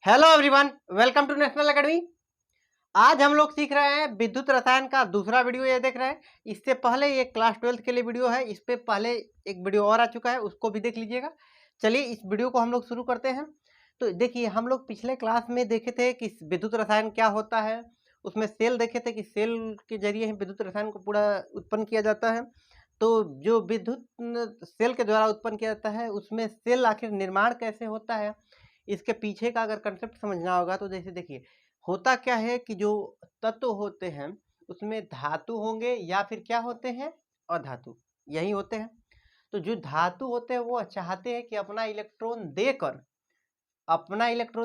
Hello everyone, welcome to national academy. आज हम लोग सीख रहे हैं विद्युत रसायन का दूसरा वीडियो। ये देख रहे हैं, इससे पहले ये क्लास 12th के लिए वीडियो है। इस पे पहले एक वीडियो और आ चुका है, उसको भी देख लीजिएगा। चलिए इस वीडियो को हम लोग शुरू करते हैं। तो देखिए, हम लोग पिछले क्लास में देखे थे कि विद्युत रसायन क्या होता है। उसमें सेल देखे थे कि सेल के जरिए ही विद्युत रसायन को पूरा उत्पन्न किया जाता है। तो जो विद्युत सेल के द्वारा उत्पन्न किया जाता है, उसमें सेल आखिर निर्माण कैसे होता है, इसके पीछे का अगर कंसेप्ट समझना होगा तो जैसे देखिए, होता क्या है कि जो तत्व होते हैं उसमें धातु होंगे या फिर क्या होते हैं, अधातु, यही होते हैं। तो जो धातु होते हैं वो चाहते हैं कि अपना इलेक्ट्रॉन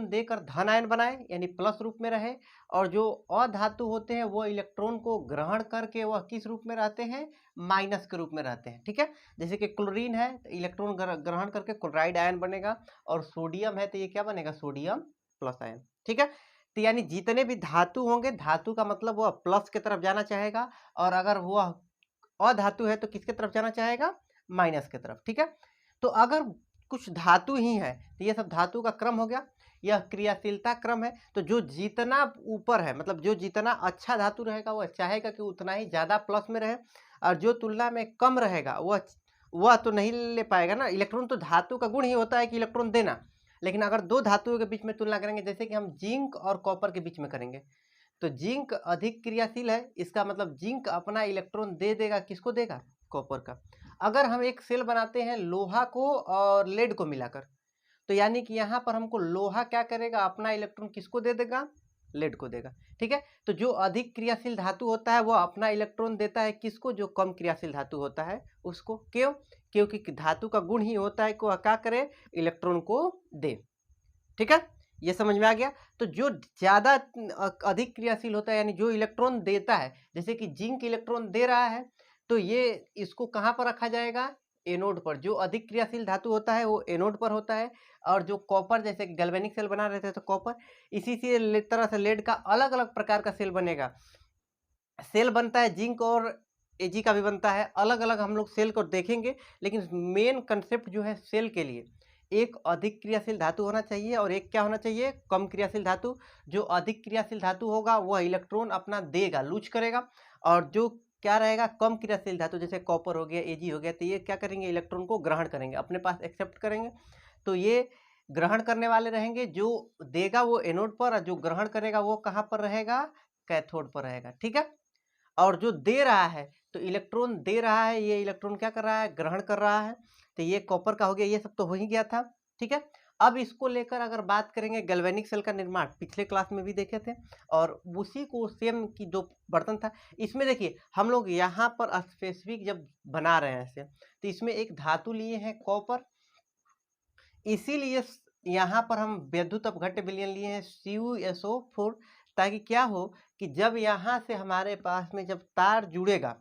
देकर धन आयन बनाए, यानी प्लस रूप में रहे। और जो अधातु होते हैं वो इलेक्ट्रॉन को ग्रहण करके वह किस रूप में रहते हैं, माइनस के रूप में रहते हैं। ठीक है, जैसे कि क्लोरीन है तो इलेक्ट्रॉन ग्रहण करके क्लोराइड आयन बनेगा, और सोडियम है तो ये क्या बनेगा, सोडियम प्लस आयन। ठीक है, तो यानी जितने भी धातु होंगे, धातु का मतलब वह प्लस की तरफ जाना चाहेगा, और अगर वह अधातु है तो किसके तरफ जाना चाहेगा, माइनस की तरफ। ठीक है, तो अगर कुछ धातु ही है तो ये सब धातु का क्रम हो गया, यह क्रियाशीलता क्रम है। तो जो जितना ऊपर है, मतलब जो जितना अच्छा धातु रहेगा वह चाहेगा कि उतना ही ज़्यादा प्लस में रहे, और जो तुलना में कम रहेगा वह तो नहीं ले पाएगा ना। इलेक्ट्रॉन तो धातु का गुण ही होता है कि इलेक्ट्रॉन देना। लेकिन अगर दो धातुओं के बीच में तुलना करेंगे, जैसे कि हम जिंक और कॉपर के बीच में करेंगे, तो जिंक अधिक क्रियाशील है, इसका मतलब जिंक अपना इलेक्ट्रॉन दे देगा, किसको देगा, कॉपर का। अगर हम एक सेल बनाते हैं लोहा को और लेड को मिलाकर, तो यानी कि यहाँ पर हमको लोहा क्या करेगा, अपना इलेक्ट्रॉन किसको दे देगा, लेड को देगा। ठीक है, तो जो अधिक क्रियाशील धातु होता है वो अपना इलेक्ट्रॉन देता है किसको, जो कम क्रियाशील धातु होता है उसको। क्यों? क्योंकि धातु का गुण ही होता है कि वह क्या करे, इलेक्ट्रॉन को दे। ठीक है, ये समझ में आ गया। तो जो ज्यादा अधिक क्रियाशील होता है, यानी जो इलेक्ट्रॉन देता है, जैसे कि जिंक इलेक्ट्रॉन दे रहा है, तो ये इसको कहाँ पर रखा जाएगा, एनोड पर। जो अधिक क्रियाशील धातु होता है वो एनोड पर होता है। और जो कॉपर, जैसे कि गैल्वेनिक सेल बना रहे थे तो कॉपर, इसी से तरह से लेड का अलग अलग प्रकार का सेल बनेगा। सेल बनता है जिंक और एजी का भी बनता है, अलग अलग हम लोग सेल को देखेंगे। लेकिन मेन कंसेप्ट जो है सेल के लिए, एक अधिक क्रियाशील धातु होना चाहिए और एक क्या होना चाहिए, कम क्रियाशील धातु। जो अधिक क्रियाशील धातु होगा वह इलेक्ट्रॉन अपना देगा, लूज करेगा। और जो क्या रहेगा, कम क्रियाशील धातु, जैसे कॉपर हो गया, एजी हो गया, तो ये क्या करेंगे, इलेक्ट्रॉन को ग्रहण करेंगे, अपने पास एक्सेप्ट करेंगे। तो ये ग्रहण करने वाले रहेंगे, जो देगा वो एनोड पर, और जो ग्रहण करेगा वो कहाँ पर रहेगा, कैथोड पर रहेगा। ठीक है, और जो दे रहा है, तो इलेक्ट्रॉन दे रहा है, ये इलेक्ट्रॉन क्या कर रहा है, ग्रहण कर रहा है। तो ये कॉपर का हो गया, ये सब तो हो ही गया था। ठीक है, अब इसको लेकर अगर बात करेंगे, गैल्वेनिक सेल का निर्माण पिछले क्लास में भी देखे थे, और उसी को सेम की जो बर्तन था, इसमें देखिए हम लोग यहाँ पर स्पेसिफिक जब बना रहे हैं ऐसे, तो इसमें एक धातु लिए हैं कॉपर, इसीलिए यहाँ पर हम विद्युत अपघट्य विलयन लिए हैं CuSO4, ताकि क्या हो कि जब यहाँ से हमारे पास में जब तार जुड़ेगा,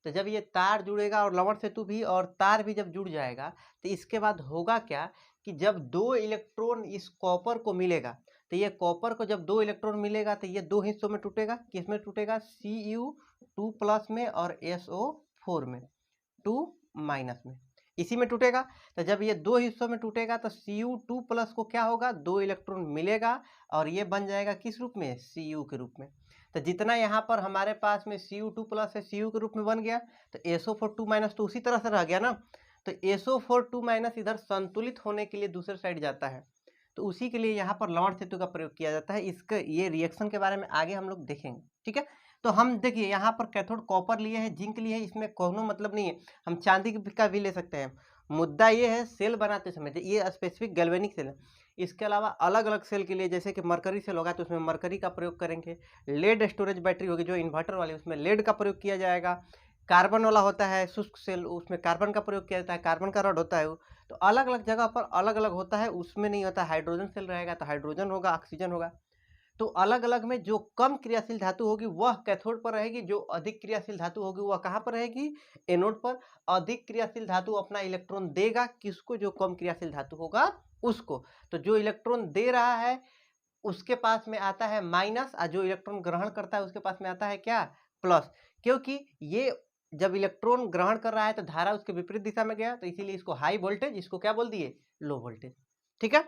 तो जब ये तार जुड़ेगा और लवण सेतु भी, और तार भी जब जुड़ जाएगा, तो इसके बाद होगा क्या कि जब दो इलेक्ट्रॉन इस कॉपर को मिलेगा, तो ये कॉपर को जब दो इलेक्ट्रॉन मिलेगा तो ये दो हिस्सों में टूटेगा। किस में टूटेगा, Cu2+ में और SO4 में, 2 माइनस में, इसी में टूटेगा। तो जब ये दो हिस्सों में टूटेगा तो Cu2+ को क्या होगा, दो इलेक्ट्रॉन मिलेगा, और ये बन जाएगा किस रूप में, Cu के रूप में। तो जितना यहाँ पर हमारे पास में Cu2+ है, Cu के रूप में बन गया, तो SO4 2- तो उसी तरह से रह गया ना। तो SO4 2- इधर संतुलित होने के लिए दूसरे साइड जाता है, तो उसी के लिए यहाँ पर लवण सेतु का प्रयोग किया जाता है। इसका ये रिएक्शन के बारे में आगे हम लोग देखेंगे। ठीक है, तो हम देखिए यहाँ पर कैथोड कॉपर लिए है, जिंक लिए है, इसमें कोनो मतलब नहीं है, हम चांदी का भी ले सकते हैं। मुद्दा ये है सेल बनाते समय, ये स्पेसिफिक गैल्वेनिक सेल है। इसके अलावा अलग अलग सेल के लिए, जैसे कि मरकरी सेल होगा तो उसमें मरकरी का प्रयोग करेंगे। लेड स्टोरेज बैटरी होगी जो इन्वर्टर वाली, उसमें लेड का प्रयोग किया जाएगा। कार्बन वाला होता है शुष्क सेल, उसमें कार्बन का प्रयोग किया जाता है, कार्बन का रॉड होता है वो। तो अलग अलग जगह पर अलग अलग होता है, उसमें नहीं होता। हाइड्रोजन सेल रहेगा तो हाइड्रोजन होगा, ऑक्सीजन होगा। तो अलग अलग में जो कम क्रियाशील धातु होगी वह कैथोड पर रहेगी, जो अधिक क्रियाशील धातु होगी वह कहाँ पर रहेगी, एनोड पर। अधिक क्रियाशील धातु अपना इलेक्ट्रॉन देगा किसको, जो कम क्रियाशील धातु होगा उसको। तो जो इलेक्ट्रॉन दे रहा है उसके पास में आता है माइनस, और जो इलेक्ट्रॉन ग्रहण करता है उसके पास में आता है क्या, प्लस। क्योंकि ये जब इलेक्ट्रॉन ग्रहण कर रहा है तो धारा उसके विपरीत दिशा में गया, तो इसीलिए इसको हाई वोल्टेज, इसको क्या बोल दिए, लो वोल्टेज। ठीक है,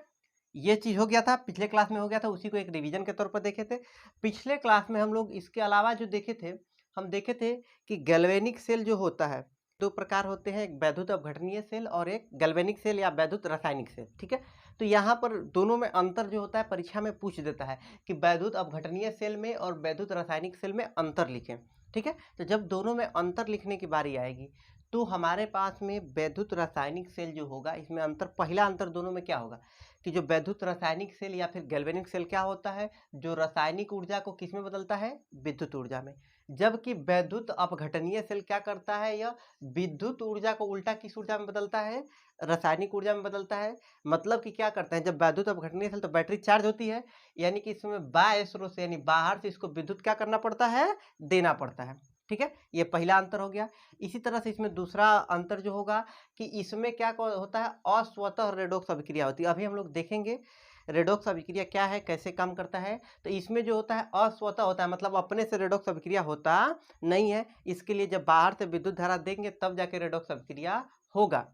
ये चीज़ हो गया था, पिछले क्लास में हो गया था, उसी को एक रिवीजन के तौर पर देखे थे। पिछले क्लास में हम लोग इसके अलावा जो देखे थे, हम देखे थे कि गैल्वेनिक सेल जो होता है, 2 प्रकार होते हैं, एक वैद्युत अपघटनीय सेल और एक गैल्वेनिक सेल या वैद्युत रासायनिक सेल, ठीक है? तो यहाँ पर दोनों में अंतर जो होता है परीक्षा में पूछ देता है कि वैद्युत अपघटनीय सेल में और वैद्युत रासायनिक सेल में अंतर लिखें, ठीक है? तो जब दोनों में अंतर लिखने की बारी आएगी, तो हमारे पास में वैद्युत रासायनिक सेल जो होगा, इसमें अंतर, पहला अंतर दोनों में क्या होगा कि जो वैद्युत रासायनिक सेल या फिर गैल्वेनिक सेल क्या होता है, जो रासायनिक ऊर्जा को किस में बदलता है, विद्युत ऊर्जा में। जबकि वैद्युत अपघटनीय सेल क्या करता है, यह विद्युत ऊर्जा को उल्टा किस ऊर्जा में बदलता है, रासायनिक ऊर्जा में बदलता है। मतलब कि क्या करता है, जब वैद्युत अपघटनीय सेल तो बैटरी चार्ज होती है, यानी कि इसमें बाह्य स्रोत से यानी बाहर से इसको विद्युत क्या करना पड़ता है, देना पड़ता है, ठीक है? ये पहला अंतर हो गया। इसी तरह से इसमें दूसरा अंतर जो होगा कि इसमें क्या होता है, अस्वतः रेडॉक्स अभिक्रिया होती है। अभी हम लोग देखेंगे रेडॉक्स अभिक्रिया क्या है, कैसे काम करता है। तो इसमें जो होता है अस्वतः होता है, मतलब अपने से रेडॉक्स अभिक्रिया होता नहीं है। इसके लिए जब बाहर से विद्युत धारा देंगे तब जाके रेडॉक्स अभिक्रिया होगा।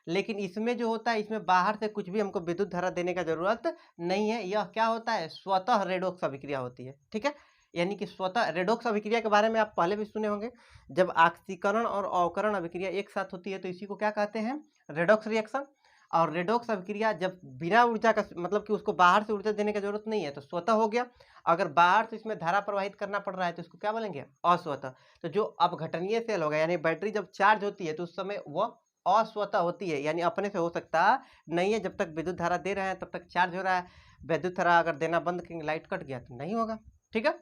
लेकिन इसमें जो होता है, इसमें बाहर से कुछ भी हमको विद्युत धारा देने का जरूरत नहीं है। यह क्या होता है, स्वतः रेडॉक्स अभिक्रिया होती है, ठीक है? यानी कि स्वतः रेडॉक्स अभिक्रिया के बारे में आप पहले भी सुने होंगे। जब ऑक्सीकरण और अवकरण अभिक्रिया एक साथ होती है तो इसी को क्या कहते हैं, रेडॉक्स रिएक्शन। और रेडॉक्स अभिक्रिया जब बिना ऊर्जा का, मतलब कि उसको बाहर से ऊर्जा देने की जरूरत नहीं है, तो स्वतः हो गया। अगर बाहर से इसमें धारा प्रवाहित करना पड़ रहा है तो इसको क्या बोलेंगे, अस्वतः। तो जो अपघटनीय सेल होगा, यानी बैटरी जब चार्ज होती है तो उस समय वह अस्वतः होती है, यानी अपने से हो सकता नहीं है। जब तक विद्युत धारा दे रहे हैं तब तक चार्ज हो रहा है। विद्युत धारा अगर देना बंद करेंगे, लाइट कट गया तो नहीं होगा, ठीक है?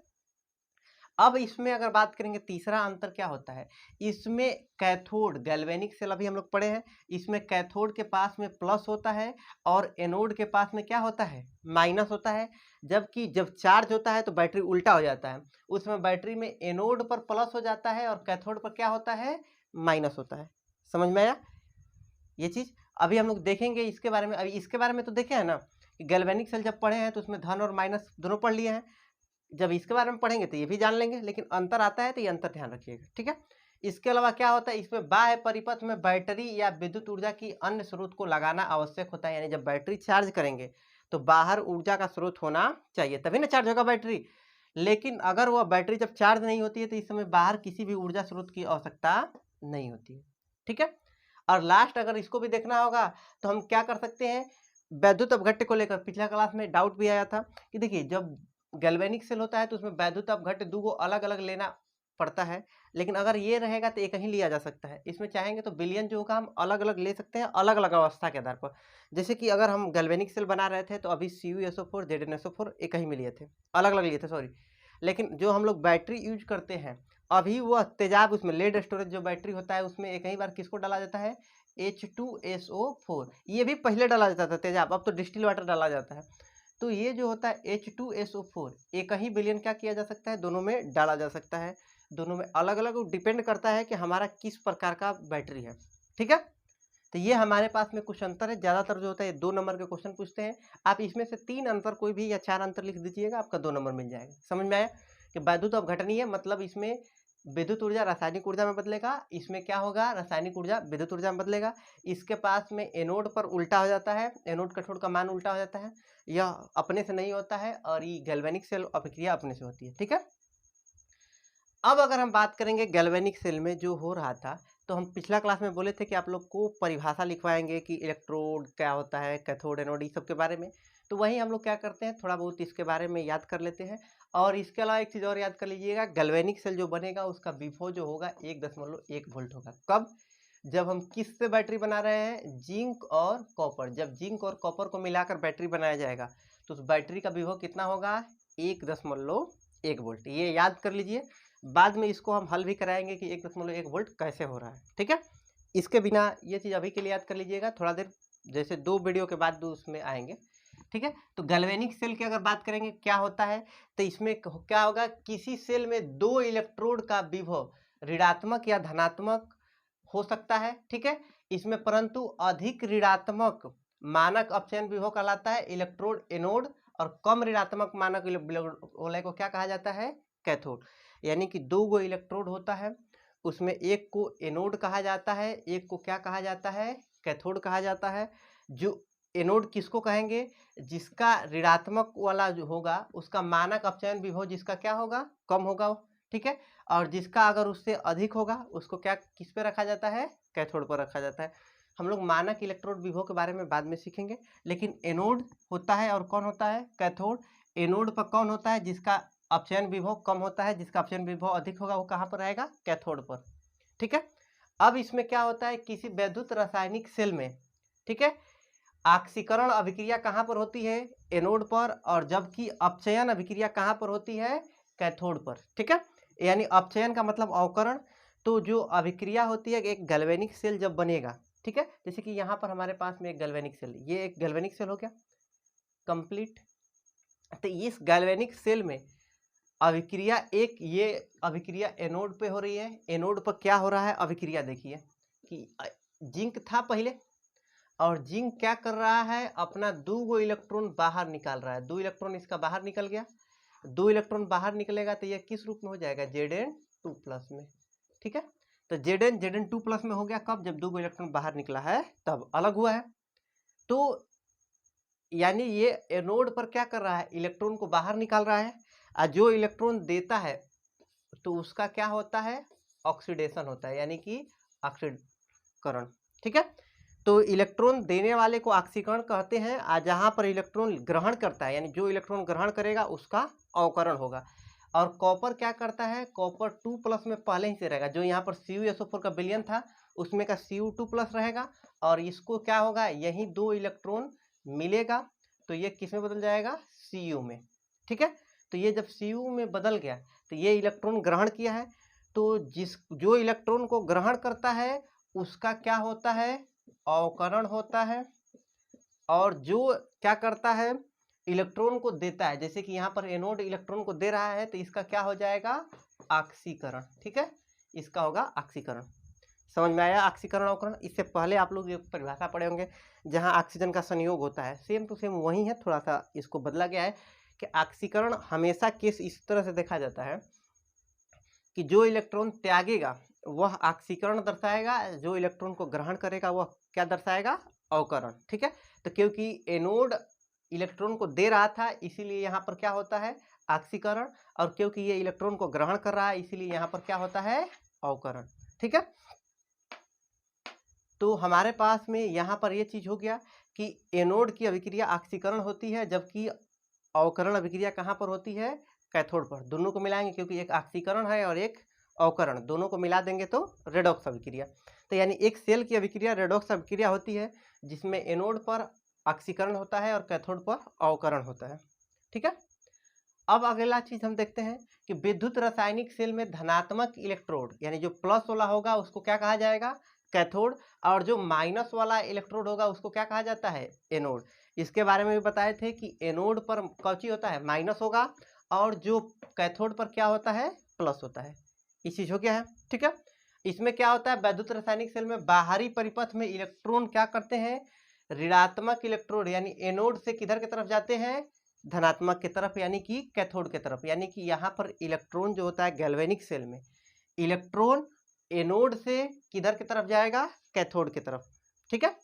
अब इसमें अगर बात करेंगे, तीसरा अंतर क्या होता है, इसमें कैथोड, गैल्वेनिक सेल अभी हम लोग पढ़े हैं, इसमें कैथोड के पास में प्लस होता है और एनोड के पास में क्या होता है, माइनस होता है। जबकि जब चार्ज होता है तो बैटरी उल्टा हो जाता है, उसमें बैटरी में एनोड पर प्लस हो जाता है और कैथोड पर क्या होता है, माइनस होता है। समझ में आया ये चीज? अभी हम लोग देखेंगे इसके बारे में। अभी इसके बारे में तो देखे हैं ना कि गैल्वेनिक सेल जब पढ़े हैं तो उसमें धन और माइनस दोनों पढ़ लिए हैं। जब इसके बारे में पढ़ेंगे तो ये भी जान लेंगे, लेकिन अंतर आता है तो ये अंतर ध्यान रखिएगा, ठीक है? इसके अलावा क्या होता है, इसमें बाह्य परिपथ में बैटरी या विद्युत ऊर्जा की अन्य स्रोत को लगाना आवश्यक होता है। यानी जब बैटरी चार्ज करेंगे तो बाहर ऊर्जा का स्रोत होना चाहिए, तभी ना चार्ज होगा बैटरी। लेकिन अगर वह बैटरी जब चार्ज नहीं होती है तो इस समय बाहर किसी भी ऊर्जा स्रोत की आवश्यकता नहीं होती है, ठीक है? और लास्ट अगर इसको भी देखना होगा तो हम क्या कर सकते हैं, वैद्युत अपघट्य को लेकर पिछला क्लास में डाउट भी आया था कि देखिए, जब गैल्वेनिक सेल होता है तो उसमें वैद्युत अपघट्य दो अलग अलग लेना पड़ता है। लेकिन अगर ये रहेगा तो एक ही लिया जा सकता है। इसमें चाहेंगे तो विलयन जो होगा हम अलग अलग ले सकते हैं, अलग अलग अवस्था के आधार पर। जैसे कि अगर हम गैल्वेनिक सेल बना रहे थे तो अभी CuSO4 ZnSO4 एक ही में लिए थे, अलग अलग लिए थे, सॉरी। लेकिन जो हम लोग बैटरी यूज करते हैं, अभी वह तेजाब, उसमें लेड स्टोरेज जो बैटरी होता है उसमें एक ही बार किसको डाला जाता है, H2SO4। ये भी पहले डाला जाता था तेजाब, अब तो डिस्टिल वाटर डाला जाता है। तो ये जो होता है H2SO4, एक ही विलयन क्या किया जा सकता है, दोनों में डाला जा सकता है। दोनों में अलग अलग डिपेंड करता है कि हमारा किस प्रकार का बैटरी है, ठीक है? तो ये हमारे पास में कुछ अंतर है। ज्यादातर जो होता है 2 नंबर के क्वेश्चन पूछते हैं, आप इसमें से 3 अंतर कोई भी या 4 अंतर लिख दीजिएगा, आपका 2 नंबर मिल जाएगा। समझ में आया कि वैद्युत अपघटनीय मतलब इसमें विद्युत ऊर्जा रासायनिक ऊर्जा में बदलेगा, इसमें क्या होगा, रासायनिक ऊर्जा विद्युत ऊर्जा में बदलेगा। इसके पास में एनोड पर उल्टा हो जाता है, एनोड कैथोड का मान उल्टा हो जाता है, यह अपने से नहीं होता है। और ये गैल्वेनिक सेल अभिक्रिया अपने से होती है, ठीक है? अब अगर हम बात करेंगे गैल्वेनिक सेल में जो हो रहा था, तो हम पिछला क्लास में बोले थे कि आप लोग को परिभाषा लिखवाएंगे कि इलेक्ट्रोड क्या होता है, कैथोड एनोड, इस सब के बारे में। तो वही हम लोग क्या करते हैं, थोड़ा बहुत इसके बारे में याद कर लेते हैं। और इसके अलावा एक चीज़ और याद कर लीजिएगा, गैल्वेनिक सेल जो बनेगा उसका विभव जो होगा 1.1 वोल्ट होगा। कब? जब हम किस से बैटरी बना रहे हैं, जिंक और कॉपर। जब जिंक और कॉपर को मिलाकर बैटरी बनाया जाएगा तो उस बैटरी का विभव कितना होगा, 1.1 वोल्ट। ये याद कर लीजिए, बाद में इसको हम हल भी कराएंगे कि 1.1 वोल्ट कैसे हो रहा है, ठीक है? इसके बिना ये चीज़ अभी के लिए याद कर लीजिएगा, थोड़ा देर जैसे 2 वीडियो के बाद 2 उसमें आएंगे, ठीक है? तो गैल्वेनिक सेल की अगर बात करेंगे क्या होता है, तो इसमें क्या होगा, किसी सेल में 2 इलेक्ट्रोड का विभव ऋणात्मक या धनात्मक हो सकता है, ठीक है? इसमें परंतु अधिक ऋणात्मक मानक अपचयन विभव कहलाता है इलेक्ट्रोड एनोड, और कम ऋणात्मक मानक वलय को क्या कहा जाता है, कैथोड। यानी कि 2 गो इलेक्ट्रोड होता है, उसमें एक को एनोड कहा जाता है, एक को क्या कहा जाता है, कैथोड कहा जाता है। जो एनोड किसको कहेंगे? जिसका ऋणात्मक वाला जो होगा उसका मानक अपचयन विभव जिसका क्या होगा? कम होगा वो, ठीक है। और जिसका अगर उससे अधिक होगा उसको क्या किस पे रखा जाता है? कैथोड पर रखा जाता है। हम लोग मानक इलेक्ट्रोड विभव के बारे में बाद में सीखेंगे, लेकिन एनोड होता है और कौन होता है? कैथोड। एनोड पर कौन होता है? जिसका अपचयन विभव कम होता है, जिसका अपचयन विभव अधिक होगा वो कहाँ पर रहेगा? कैथोड पर, ठीक है। अब इसमें क्या होता है? किसी वैद्युत रासायनिक सेल में, ठीक है, ऑक्सीकरण अभिक्रिया कहाँ पर होती है? एनोड पर, और जबकि अपचयन अभिक्रिया कहाँ पर होती है? कैथोड पर, ठीक है। यानी अपचयन का मतलब अवकरण। तो जो अभिक्रिया होती है, एक गैल्वेनिक सेल जब बनेगा, ठीक है, जैसे कि यहाँ पर हमारे पास में एक गैल्वेनिक सेल, ये एक गैल्वेनिक सेल हो गया कंप्लीट। तो इस गैल्वेनिक सेल में अभिक्रिया, एक ये अभिक्रिया एनोड पे हो रही है। एनोड पर क्या हो रहा है? अभिक्रिया देखिए कि जिंक था पहले, और जिंक क्या कर रहा है? अपना 2 इलेक्ट्रॉन बाहर निकाल रहा है। 2 इलेक्ट्रॉन इसका बाहर निकल गया। 2 इलेक्ट्रॉन बाहर निकलेगा तो ये किस रूप में हो जाएगा? Zn2+ में, ठीक है। तो Zn2+ में हो गया कब? जब 2 इलेक्ट्रॉन बाहर निकला है तब अलग हुआ है। तो यानी ये एनोड पर क्या कर रहा है? इलेक्ट्रॉन को बाहर निकाल रहा है, और जो इलेक्ट्रॉन देता है तो उसका क्या होता है? ऑक्सीडेशन होता है, यानी कि ऑक्सीकरण, ठीक है। तो इलेक्ट्रॉन देने वाले को ऑक्सीकरण कहते हैं, और जहां पर इलेक्ट्रॉन ग्रहण करता है, यानी जो इलेक्ट्रॉन ग्रहण करेगा उसका अवकरण होगा। और कॉपर क्या करता है? कॉपर 2+ में पहले ही से रहेगा। जो यहाँ पर CuSO4 का विलयन था उसमें का Cu2+ रहेगा, और इसको क्या होगा? यही 2 इलेक्ट्रॉन मिलेगा तो ये किस में बदल जाएगा? Cu में, ठीक है। तो ये जब Cu में बदल गया तो ये इलेक्ट्रॉन ग्रहण किया है, तो जो इलेक्ट्रॉन को ग्रहण करता है उसका क्या होता है? अवकरण होता है। और जो क्या करता है? इलेक्ट्रॉन को देता है, जैसे कि यहाँ पर एनोड इलेक्ट्रॉन को दे रहा है तो इसका क्या हो जाएगा? ऑक्सीकरण, ठीक है, इसका होगा ऑक्सीकरण। समझ में आया? ऑक्सीकरण अवकरण। इससे पहले आप लोग एक परिभाषा पढ़े होंगे जहाँ ऑक्सीजन का संयोग होता है, सेम टू सेम वही है, थोड़ा सा इसको बदला गया है कि ऑक्सीकरण हमेशा केस इस तरह से देखा जाता है कि जो इलेक्ट्रॉन त्यागेगा वह ऑक्सीकरण दर्शाएगा, जो इलेक्ट्रॉन को ग्रहण करेगा वह क्या दर्शाएगा? अवकरण, ठीक है। तो क्योंकि एनोड इलेक्ट्रॉन को दे रहा था इसीलिए यहाँ पर क्या होता है? ऑक्सीकरण, और क्योंकि ये इलेक्ट्रॉन को ग्रहण कर रहा है इसीलिए यहाँ पर क्या होता है? अवकरण, ठीक है। तो हमारे पास में यहाँ पर ये चीज हो गया कि एनोड की अभिक्रिया ऑक्सीकरण होती है, जबकि अवकरण अभिक्रिया कहाँ पर होती है? कैथोड पर। दोनों को मिलाएंगे क्योंकि एक ऑक्सीकरण है और एक अवकरण, दोनों को मिला देंगे तो रेडॉक्स अभिक्रिया। तो यानी एक सेल की अभिक्रिया रेडॉक्स अभिक्रिया होती है जिसमें एनोड पर ऑक्सीकरण होता है और कैथोड पर अवकरण होता है, ठीक है। अब अगला चीज हम देखते हैं कि विद्युत रासायनिक सेल में धनात्मक इलेक्ट्रोड, यानी जो प्लस वाला होगा उसको क्या कहा जाएगा? कैथोड। और जो माइनस वाला इलेक्ट्रोड होगा उसको क्या कहा जाता है? एनोड। इसके बारे में भी बताए थे कि एनोड पर कौची होता है? माइनस होगा, और जो कैथोड पर क्या होता है? प्लस होता है। ये चीज हो गया है, ठीक है। इसमें क्या होता है? वैद्युत रासायनिक सेल में बाहरी परिपथ में इलेक्ट्रॉन क्या करते हैं? ऋणात्मक इलेक्ट्रोड यानी एनोड से किधर की तरफ जाते हैं? धनात्मक की तरफ, यानी कि कैथोड की तरफ। यानी कि यहाँ पर इलेक्ट्रॉन जो होता है गैल्वेनिक सेल में, इलेक्ट्रॉन एनोड से किधर की तरफ जाएगा? कैथोड की तरफ, ठीक है।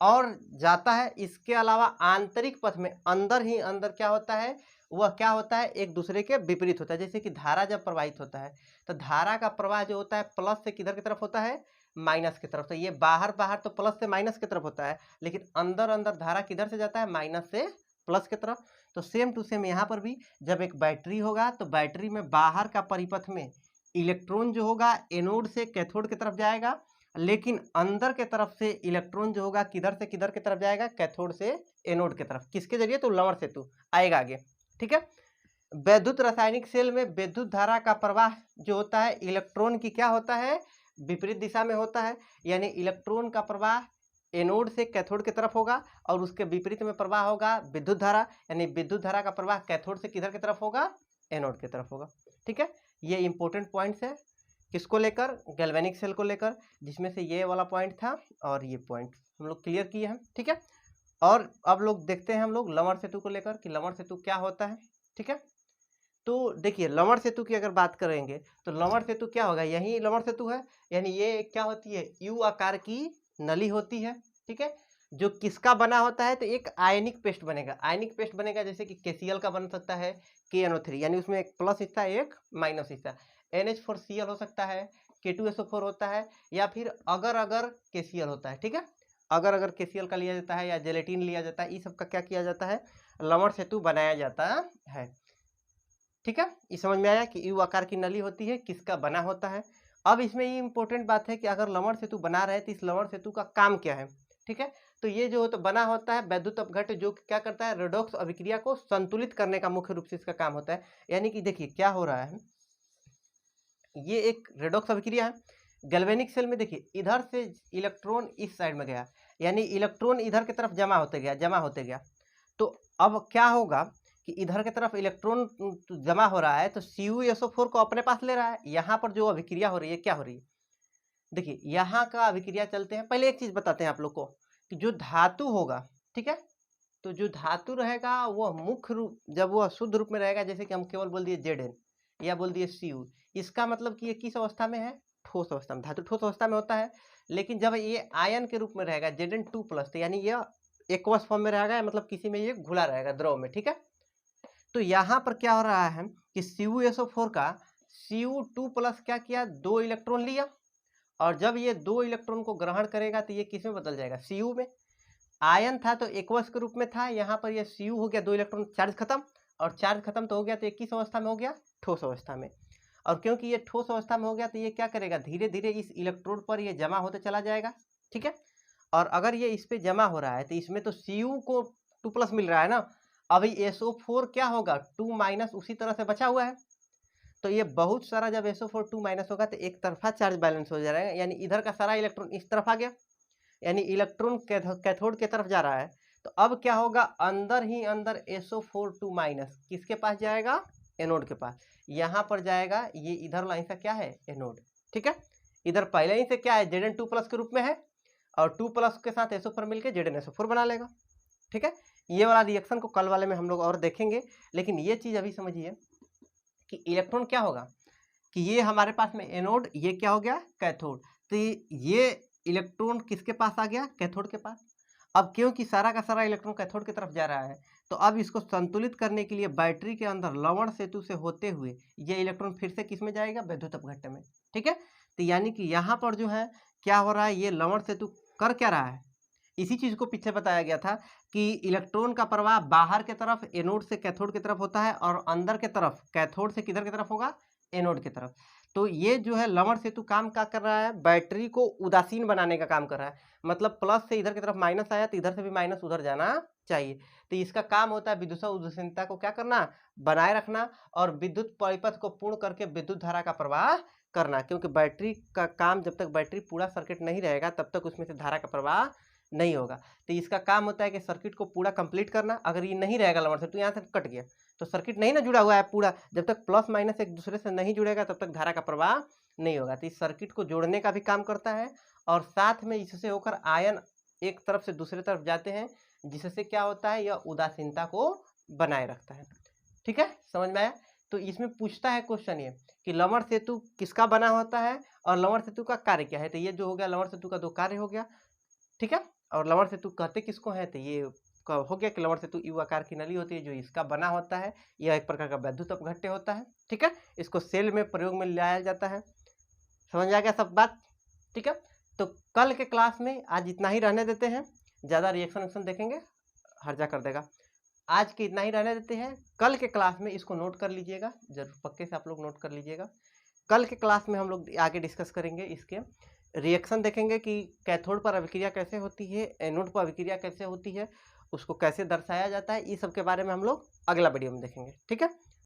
और जाता है। इसके अलावा आंतरिक पथ में अंदर ही अंदर क्या होता है? वह क्या होता है? एक दूसरे के विपरीत होता है। जैसे कि धारा जब प्रवाहित होता है तो धारा का प्रवाह जो होता है प्लस से किधर की तरफ होता है? माइनस की तरफ। तो ये बाहर बाहर तो प्लस से माइनस की तरफ होता है, लेकिन अंदर अंदर धारा किधर से जाता है? माइनस से प्लस की तरफ। तो सेम टू सेम यहाँ पर भी जब एक बैटरी होगा तो बैटरी में बाहर का परिपथ में इलेक्ट्रॉन जो होगा एनोड से कैथोड की तरफ जाएगा, लेकिन अंदर के तरफ से इलेक्ट्रॉन जो होगा किधर से किधर की तरफ जाएगा? कैथोड से एनोड की तरफ। किसके जरिए? तो लवण सेतु आएगा आगे, ठीक है। वैद्युत रासायनिक सेल में विद्युत धारा का प्रवाह जो होता है इलेक्ट्रॉन की क्या होता है? विपरीत दिशा में होता है। यानी इलेक्ट्रॉन का प्रवाह एनोड से कैथोड की तरफ होगा और उसके विपरीत में प्रवाह होगा विद्युत धारा, यानी विद्युत धारा का प्रवाह कैथोड से किधर की तरफ होगा? एनोड की तरफ होगा, ठीक है। ये इंपॉर्टेंट पॉइंट्स है किसको लेकर? गैल्वेनिक सेल को लेकर, जिसमें से ये वाला पॉइंट था और ये पॉइंट हम लोग क्लियर किए हैं, ठीक है। और अब लोग देखते हैं हम लोग लवण सेतु को लेकर कि लवण सेतु क्या होता है, ठीक है। तो देखिए लवण सेतु की अगर बात करेंगे तो लवण सेतु क्या होगा? यही लवण सेतु है, यानी ये क्या होती है? यू आकार की नली होती है, ठीक है। जो किसका बना होता है, तो एक आयनिक पेस्ट बनेगा। आयनिक पेस्ट बनेगा जैसे कि KCl का बन सकता है, KNO3, यानी उसमें एक प्लस हिस्सा एक माइनस हिस्सा। NH4Cl हो सकता है, K2SO4 होता है, या फिर अगर अगर KCl होता है। ठीक है, अगर अगर KCl का लिया जाता है या जेलेटिन लिया जाता है, इस सब का क्या किया जाता है, लवण सेतु बनाया जाता है। ठीक है, ये समझ में आया कि यू आकार की नली होती है, किसका बना होता है। अब इसमें ये इंपॉर्टेंट बात है कि अगर लवण सेतु बना रहे तो इस लवण सेतु का काम क्या है। ठीक है, तो ये जो तो बना होता है वैद्युत अपघट्य, जो क्या करता है, रेडॉक्स अभिक्रिया को संतुलित करने का मुख्य रूप से इसका काम होता है। यानी कि देखिए क्या हो रहा है, ये एक रेडॉक्स अभिक्रिया है। गैल्वेनिक सेल में देखिए इधर से इलेक्ट्रॉन इस साइड में गया, यानी इलेक्ट्रॉन इधर की तरफ जमा होते गया। तो अब क्या होगा कि इधर की तरफ इलेक्ट्रॉन जमा हो रहा है, तो CuSO4 को अपने पास ले रहा है। यहाँ पर जो अभिक्रिया हो रही है, क्या हो रही है, देखिए यहाँ का अभिक्रिया चलते हैं। पहले एक चीज बताते हैं आप लोग को कि जो धातु होगा, ठीक है, तो जो धातु रहेगा वह मुख्य रूप, जब वह शुद्ध रूप में रहेगा, जैसे कि हम केवल बोल दिए Zn या बोल दिए Cu, इसका मतलब कि ये किस अवस्था में है, ठोस अवस्था में। धातु ठोस अवस्था में होता है, लेकिन जब ये आयन के रूप में रहेगा Zn2+, तो यानी यह एक्वस फॉर्म में रहेगा, मतलब किसी में ये घुला रहेगा द्रव में। ठीक है, तो यहाँ पर क्या हो रहा है कि CuSO4 का Cu2+ क्या किया, 2 इलेक्ट्रॉन लिया, और जब ये 2 इलेक्ट्रॉन को ग्रहण करेगा तो ये किस में बदल जाएगा, Cu में। आयन था तो एक्वस के रूप में था, यहाँ पर ये Cu हो गया, 2 इलेक्ट्रॉन, चार्ज खत्म, और चार्ज खत्म तो हो गया, तो ये किस अवस्था में हो गया, ठोस अवस्था में। और क्योंकि ये ठोस अवस्था में हो गया तो ये क्या करेगा, धीरे धीरे इस इलेक्ट्रोड पर ये जमा होते चला जाएगा। ठीक है, और अगर ये इस पे जमा हो रहा है तो इसमें तो Cu को 2+ मिल रहा है ना, अभी SO4 क्या होगा, 2- उसी तरह से बचा हुआ है। तो ये बहुत सारा जब SO4 2- होगा तो एक तरफा चार्ज बैलेंस हो जाएगा, यानी इधर का सारा इलेक्ट्रॉन इस तरफ आ गया, यानी इलेक्ट्रॉन कैथोड की तरफ जा रहा है। तो अब क्या होगा, अंदर ही अंदर SO4 2- किसके पास जाएगा, एनोड के पास। यहाँ पर जाएगा, ये इधर लाइन से क्या है, एनोड। ठीक है, इधर पहले ही से क्या है, Zn2+ के रूप में है, और 2+ के साथ SO4 मिलकर ZnSO4 बना लेगा। ठीक है, ये वाला रिएक्शन को कल वाले में हम लोग और देखेंगे, लेकिन ये चीज अभी समझिए कि इलेक्ट्रॉन क्या होगा, कि ये हमारे पास में एनोड, ये क्या हो गया, कैथोड। तो ये इलेक्ट्रॉन किसके पास आ गया, कैथोड के पास। अब क्योंकि सारा का सारा इलेक्ट्रॉन कैथोड की तरफ जा रहा है, तो अब इसको संतुलित करने के लिए बैटरी के अंदर लवण सेतु से होते हुए ये इलेक्ट्रॉन फिर से किस में जाएगा, वैद्युत अपघट्य में। ठीक है, तो यानी कि यहाँ पर जो है क्या हो रहा है, ये लवण सेतु कर क्या रहा है, इसी चीज को पीछे बताया गया था कि इलेक्ट्रॉन का प्रवाह बाहर के तरफ एनोड से कैथोड की तरफ होता है, और अंदर के तरफ कैथोड से किधर की तरफ होगा, एनोड की तरफ। तो ये जो है लवण सेतु काम क्या कर रहा है, बैटरी को उदासीन बनाने का काम कर रहा है। मतलब प्लस से इधर की तरफ माइनस आया तो इधर से भी माइनस उधर जाना चाहिए। तो इसका काम होता है विद्युत उदासीनता को क्या करना, बनाए रखना, और विद्युत परिपथ को पूर्ण करके विद्युत धारा का प्रवाह करना। क्योंकि बैटरी का काम, जब तक बैटरी पूरा सर्किट नहीं रहेगा तब तक उसमें से धारा का प्रवाह नहीं होगा। तो इसका काम होता है कि सर्किट को पूरा कंप्लीट करना। अगर ये नहीं रहेगा लवण से, तो यहाँ से कट गया तो सर्किट नहीं ना जुड़ा हुआ है पूरा, जब तक प्लस माइनस एक दूसरे से नहीं जुड़ेगा तब तक धारा का प्रवाह नहीं होगा। तो इस सर्किट को जोड़ने का भी काम करता है, और साथ में इससे होकर आयन एक तरफ से दूसरे तरफ जाते हैं, जिससे क्या होता है, यह उदासीनता को बनाए रखता है। ठीक है, समझ में आया। तो इसमें पूछता है क्वेश्चन ये कि लवण सेतु किसका बना होता है और लवण सेतु का कार्य क्या है। तो ये जो हो गया लवण सेतु का 2 कार्य हो गया। ठीक है, और लवण सेतु कहते किसको है, तो ये हो गया कि लवण सेतु यू आकार की नली होती है जो इसका बना होता है। यह एक प्रकार का वैद्युत अपघट्य होता है। ठीक है, इसको सेल में प्रयोग में लाया जाता है। समझ आ गया सब बात। ठीक है, तो कल के क्लास में आज इतना ही रहने देते हैं, ज़्यादा रिएक्शन देखेंगे हर्जा कर देगा। आज के इतना ही रहने देते हैं, कल के क्लास में इसको नोट कर लीजिएगा, जरूर पक्के से आप लोग नोट कर लीजिएगा। कल के क्लास में हम लोग आगे डिस्कस करेंगे, इसके रिएक्शन देखेंगे कि कैथोड पर अभिक्रिया कैसे होती है, एनोड पर अभिक्रिया कैसे होती है, उसको कैसे दर्शाया जाता है, इस सब के बारे में हम लोग अगला वीडियो में देखेंगे। ठीक है।